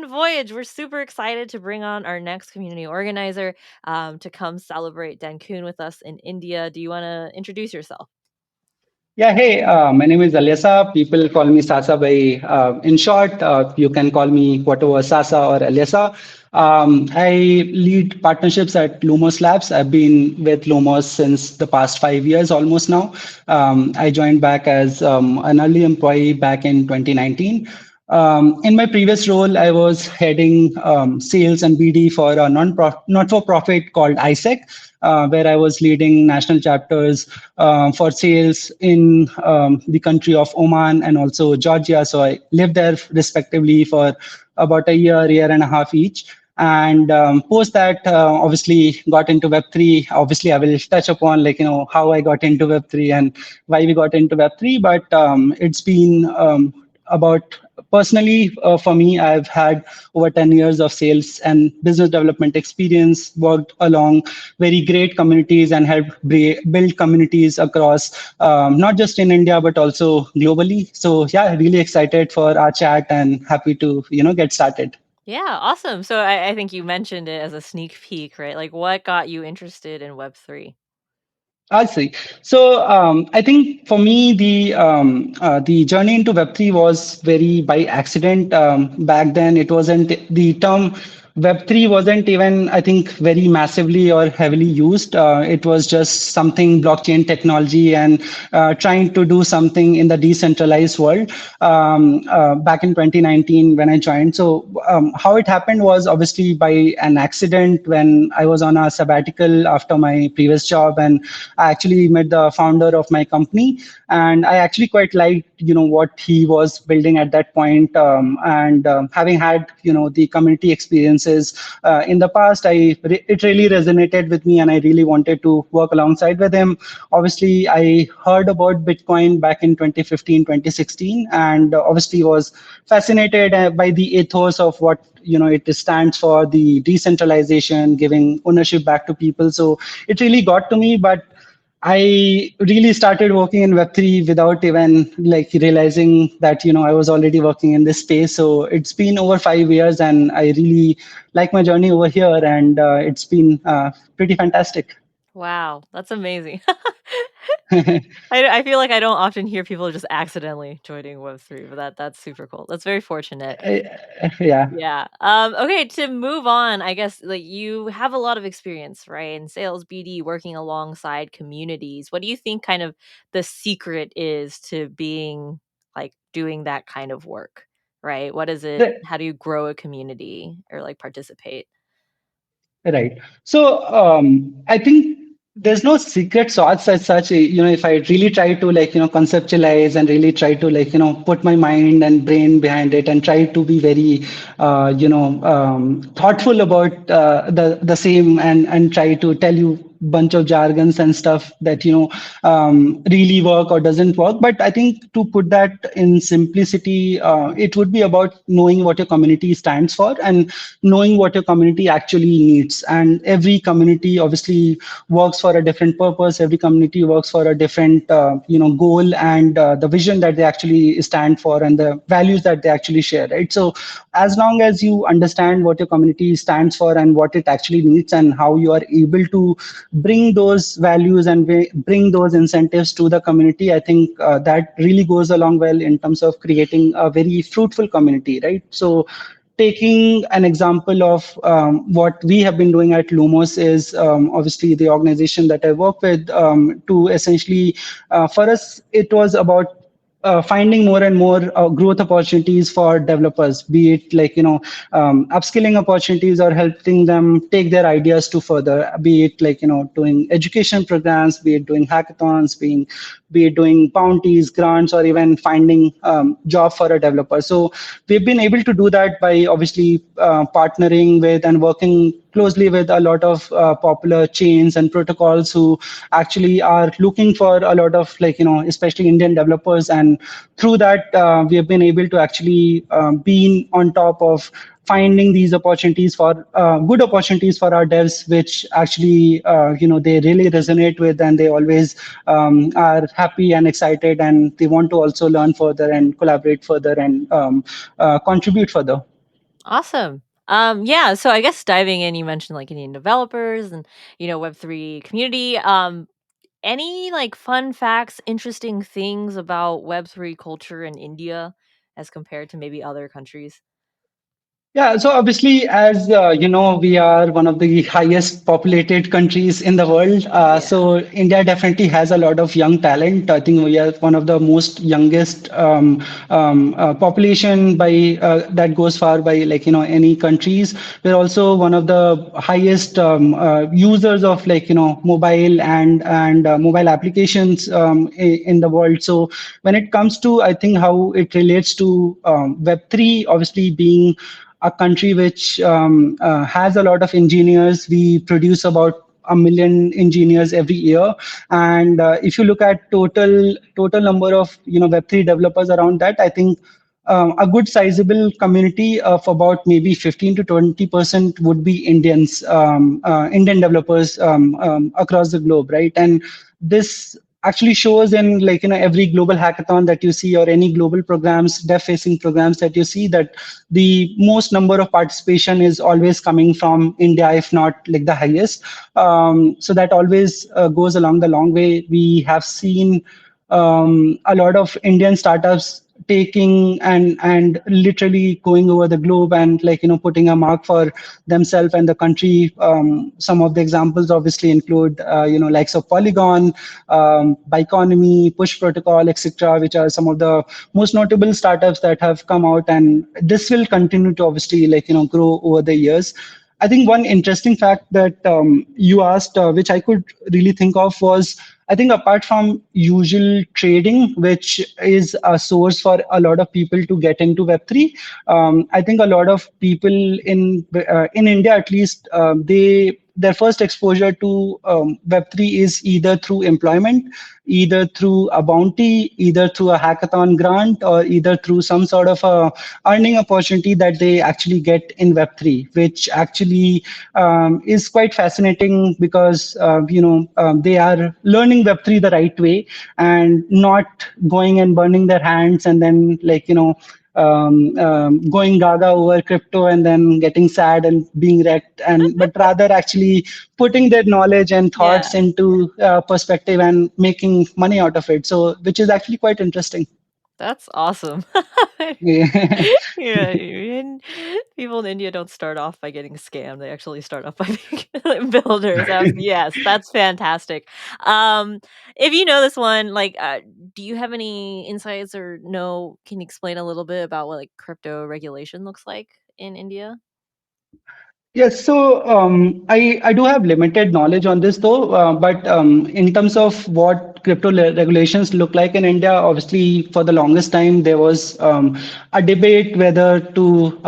voyage. We're super excited to bring on our next community organizer to come celebrate Cancun with us in India. Do you want to introduce yourself? Yeah, hey, my name is Alyasa. People call me Sasa by, in short, you can call me whatever, Sasa or Alyasa. I lead partnerships at Lumos Labs. I've been with Lumos since the past 5 years almost now. I joined back as an early employee back in 2019. In my previous role, I was heading sales and BD for a not-for-profit called ISEC, where I was leading national chapters for sales in the country of Oman and also Georgia. So I lived there respectively for about a year and a half each. And post that, obviously got into Web3. Obviously, I will touch upon how I got into Web3 and why we got into Web3. But it's been about personally for me, I've had over 10 years of sales and business development experience, worked along very great communities and helped build communities across not just in India but also globally. So yeah, really excited for our chat and happy to get started. Yeah, awesome. So I think you mentioned it as a sneak peek, right? Like what got you interested in Web3? I see. So I think for me, the journey into Web3 was very by accident. Back then, it wasn't the term Web3 wasn't even, I think, very massively or heavily used. It was just something blockchain technology and trying to do something in the decentralized world back in 2019 when I joined. So how it happened was obviously by an accident when I was on a sabbatical after my previous job, and I actually met the founder of my company, and I actually quite liked what he was building at that point. And having had the community experiences in the past, it really resonated with me, and I really wanted to work alongside with him. Obviously, I heard about Bitcoin back in 2015, 2016, and obviously was fascinated by the ethos of what it stands for, the decentralization, giving ownership back to people. So it really got to me, but I really started working in Web3 without even realizing that I was already working in this space. So it's been over 5 years, and I really like my journey over here, and it's been pretty fantastic. Wow, that's amazing. I feel like I don't often hear people just accidentally joining Web3, but that's super cool. That's very fortunate. Yeah. Yeah. Okay, to move on, I guess like you have a lot of experience, right? In sales, BD, working alongside communities. What do you think kind of the secret is to being like doing that kind of work? Right? What is it? The- How do you grow a community or like participate? Right. So I think there's no secret sauce as such. If I really try to conceptualize and really try to put my mind and brain behind it and try to be very thoughtful about the same and try to tell you bunch of jargons and stuff that really work or doesn't work. But I think to put that in simplicity, it would be about knowing what your community stands for and knowing what your community actually needs. And every community obviously works for a different purpose. Every community works for a different goal and the vision that they actually stand for and the values that they actually share, right? So as long as you understand what your community stands for and what it actually needs and how you are able to bring those values and bring those incentives to the community, I think that really goes along well in terms of creating a very fruitful community, right? So taking an example of what we have been doing at Lumos is obviously the organization that I work with to essentially, for us, it was about finding more and more growth opportunities for developers, be it upskilling opportunities or helping them take their ideas to further, be it doing education programs, be it doing hackathons, be it doing bounties, grants, or even finding job for a developer. So we've been able to do that by obviously partnering with and working closely with a lot of popular chains and protocols who actually are looking for a lot of especially Indian developers, and through that we have been able to actually be on top of finding these opportunities for good opportunities for our devs, which actually they really resonate with, and they always are happy and excited, and they want to also learn further and collaborate further and contribute further. Awesome. Yeah, so I guess diving in, you mentioned like Indian developers and Web3 community. Any like fun facts, interesting things about Web3 culture in India as compared to maybe other countries? Yeah, so obviously, as we are one of the highest populated countries in the world. Yeah. So India definitely has a lot of young talent. I think we are one of the most youngest population by that goes far by like any countries. We're also one of the highest users of like mobile and mobile applications in the world. So when it comes to I think how it relates to Web3, obviously being a country which has a lot of engineers. We produce about a million engineers every year, and if you look at total number of Web3 developers around that, I think a good sizable community of about maybe 15 to 20% would be Indians, Indian developers across the globe, right? And this actually shows in like every global hackathon that you see or any global programs, dev facing programs that you see, that the most number of participation is always coming from India, if not like the highest. So that always goes along the long way. We have seen a lot of Indian startups taking and literally going over the globe and like putting a mark for themselves and the country. Some of the examples obviously include likes of Polygon, Biconomy, Push Protocol, etc., which are some of the most notable startups that have come out, and this will continue to obviously like grow over the years. I think one interesting fact that you asked, which I could really think of, was I think apart from usual trading, which is a source for a lot of people to get into Web3, I think a lot of people in India at least, their first exposure to Web3 is either through employment, either through a bounty, either through a hackathon grant, or either through some sort of a earning opportunity that they actually get in Web3, which actually is quite fascinating because they are learning Web3 the right way and not going and burning their hands and then like going gaga over crypto and then getting sad and being wrecked, and but rather actually putting their knowledge and Yeah. thoughts into perspective and making money out of it, so which is actually quite interesting. That's awesome. Yeah. Yeah, and people in India don't start off by getting scammed. They actually start off by being builders. Yes, that's fantastic. Um, if you know this one, like, do you have any insights or can you explain a little bit about what like crypto regulation looks like in India? Yes, so I do have limited knowledge on this though, but in terms of what regulations look like in India, obviously for the longest time there was a debate whether to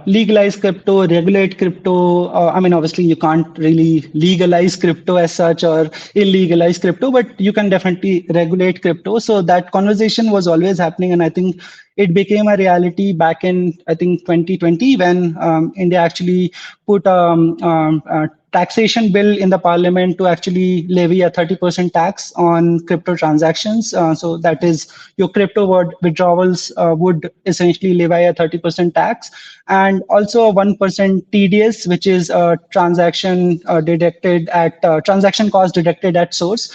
legalize crypto, regulate crypto. I mean, obviously you can't really legalize crypto as such or illegalize crypto, but you can definitely regulate crypto. So that conversation was always happening, and I think it became a reality back in I think 2020 when India actually put a taxation bill in the parliament to actually levy a 30% tax on crypto transactions. So that is your crypto withdrawals would essentially levy a 30% tax, and also a 1% TDS, which is a transaction cost deducted at source,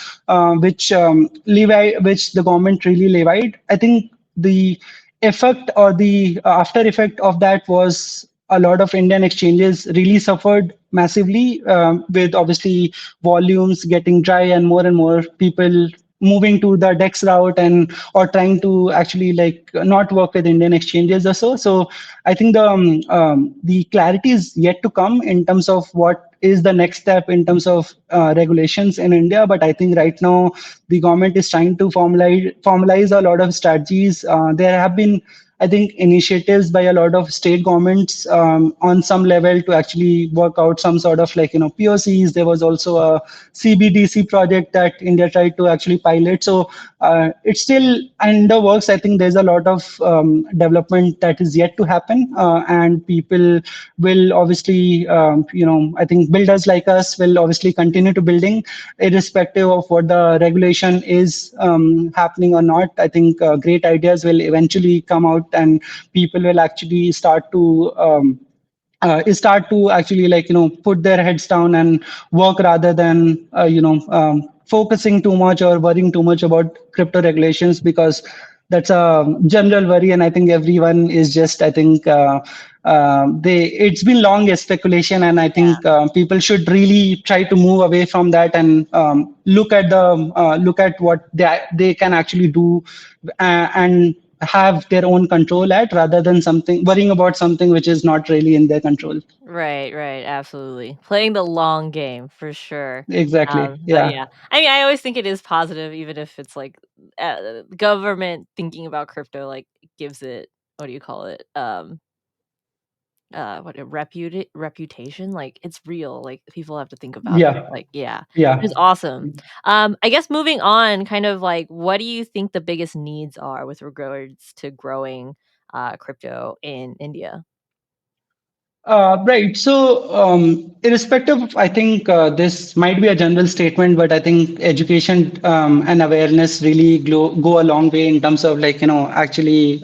which the government really levied. I think the effect or the after effect of that was a lot of Indian exchanges really suffered massively, with obviously volumes getting dry and more people moving to the DEX route and or trying to actually like not work with Indian exchanges or so. So I think the clarity is yet to come in terms of what is the next step in terms of regulations in India. But I think right now the government is trying to formalize a lot of strategies. There have been I think initiatives by a lot of state governments on some level to actually work out some sort of like POCs. There was also a CBDC project that India tried to actually pilot. So it's still under works. I think there's a lot of development that is yet to happen, and people will obviously, I think builders like us will obviously continue to building, irrespective of what the regulation is happening or not. I think great ideas will eventually come out, and people will actually start to start to actually put their heads down and work rather than focusing too much or worrying too much about crypto regulations, because that's a general worry, and I think everyone is just I think they it's been long as speculation, and I Yeah. think people should really try to move away from that and look at what they can actually do and have their own control at, rather than something worrying about something which is not really in their control. Right, right, absolutely. Playing the long game for sure. Exactly. But Yeah. yeah, I mean, I always think it is positive, even if it's like government thinking about crypto, like gives it, what do you call it? What a reputation. Like it's real. Like people have to think about it. Yeah. Like yeah, Yeah. it's awesome. I guess moving on, kind of like, what do you think the biggest needs are with regards to growing crypto in India? Right. So, irrespective of, I think this might be a general statement, but I think education and awareness really go a long way in terms of actually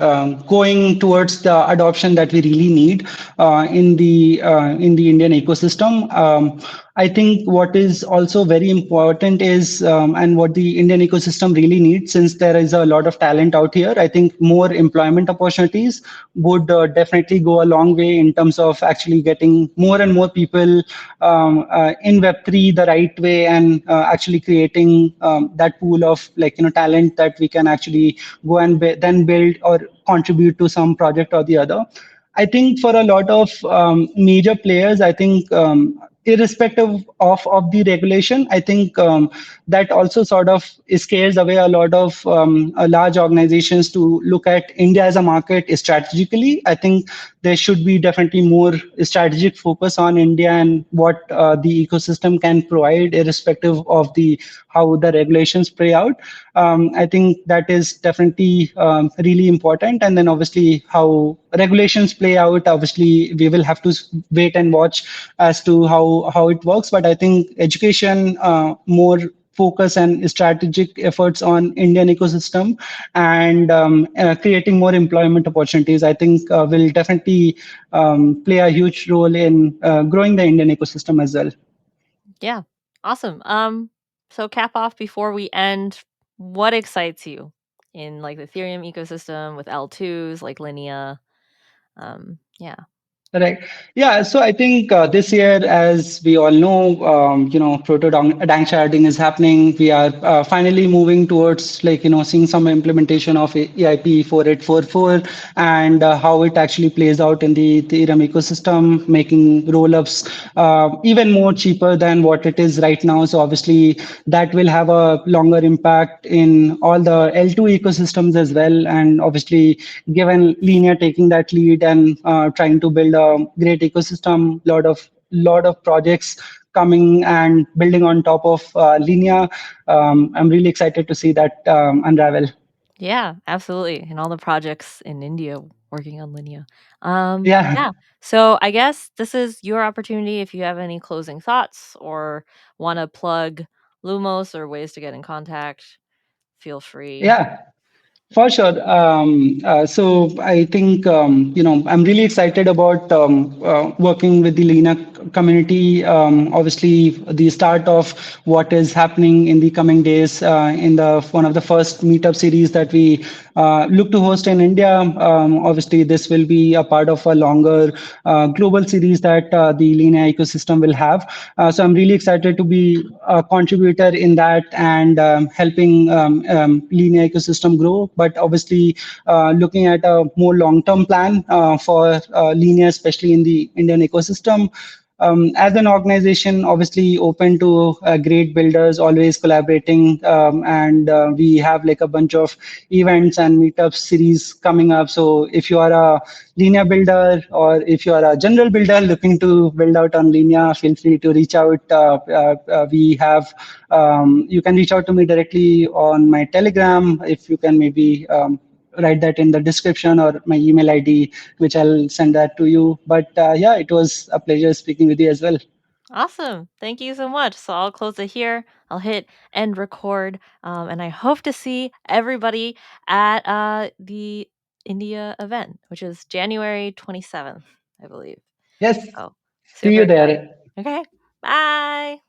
going towards the adoption that we really need in the Indian ecosystem. I think what is also very important is, and what the Indian ecosystem really needs, since there is a lot of talent out here, I think more employment opportunities would definitely go a long way in terms of actually getting more and more people in Web3 the right way, and actually creating that pool of talent that we can actually go and then build or contribute to some project or the other. I think for a lot of major players, I think irrespective of the regulation, I think that also sort of scares away a lot of large organizations to look at India as a market strategically. I think there should be definitely more strategic focus on India and what the ecosystem can provide, irrespective of the how the regulations play out. I think that is definitely really important. And then obviously how regulations play out, obviously we will have to wait and watch as to how it works. But I think education, more focus and strategic efforts on Indian ecosystem, and creating more employment opportunities, I think will definitely play a huge role in growing the Indian ecosystem as well. Yeah. Awesome. So cap off before we end, what excites you in like the Ethereum ecosystem with L2s like Linea? Yeah. Right. Yeah. So I think this year, as we all know, proto dank sharding is happening. We are finally moving towards seeing some implementation of EIP 4844, and how it actually plays out in the Ethereum ecosystem, making rollups even more cheaper than what it is right now. So obviously that will have a longer impact in all the L2 ecosystems as well. And obviously, given Linear taking that lead and trying to build a great ecosystem, lot of projects coming and building on top of Linear. I'm really excited to see that unravel. Yeah, absolutely. And all the projects in India working on Linea. Yeah. Yeah. So I guess this is your opportunity if you have any closing thoughts or want to plug Lumos or ways to get in contact, feel free. Yeah. For sure. So I think I'm really excited about working with the Lena community. Obviously, the start of what is happening in the coming days in the one of the first meetup series that we look to host in India. Obviously, this will be a part of a longer global series that the Lena ecosystem will have. So I'm really excited to be a contributor in that and helping Lena ecosystem grow. But obviously, looking at a more long-term plan for Linear, especially in the Indian ecosystem. As an organization, obviously open to great builders, always collaborating, and we have like a bunch of events and meetup series coming up. So if you are a Linear builder, or if you are a general builder looking to build out on Linear, feel free to reach out. We have You can reach out to me directly on my Telegram. If you can maybe write that in the description, or my email ID, which I'll send that to you. But yeah, it was a pleasure speaking with you as well. Awesome. Thank you so much. So I'll close it here. I'll hit end record. And I hope to see everybody at the India event, which is January 27th, I believe. Yes. So See super you excited. there. Okay. Bye.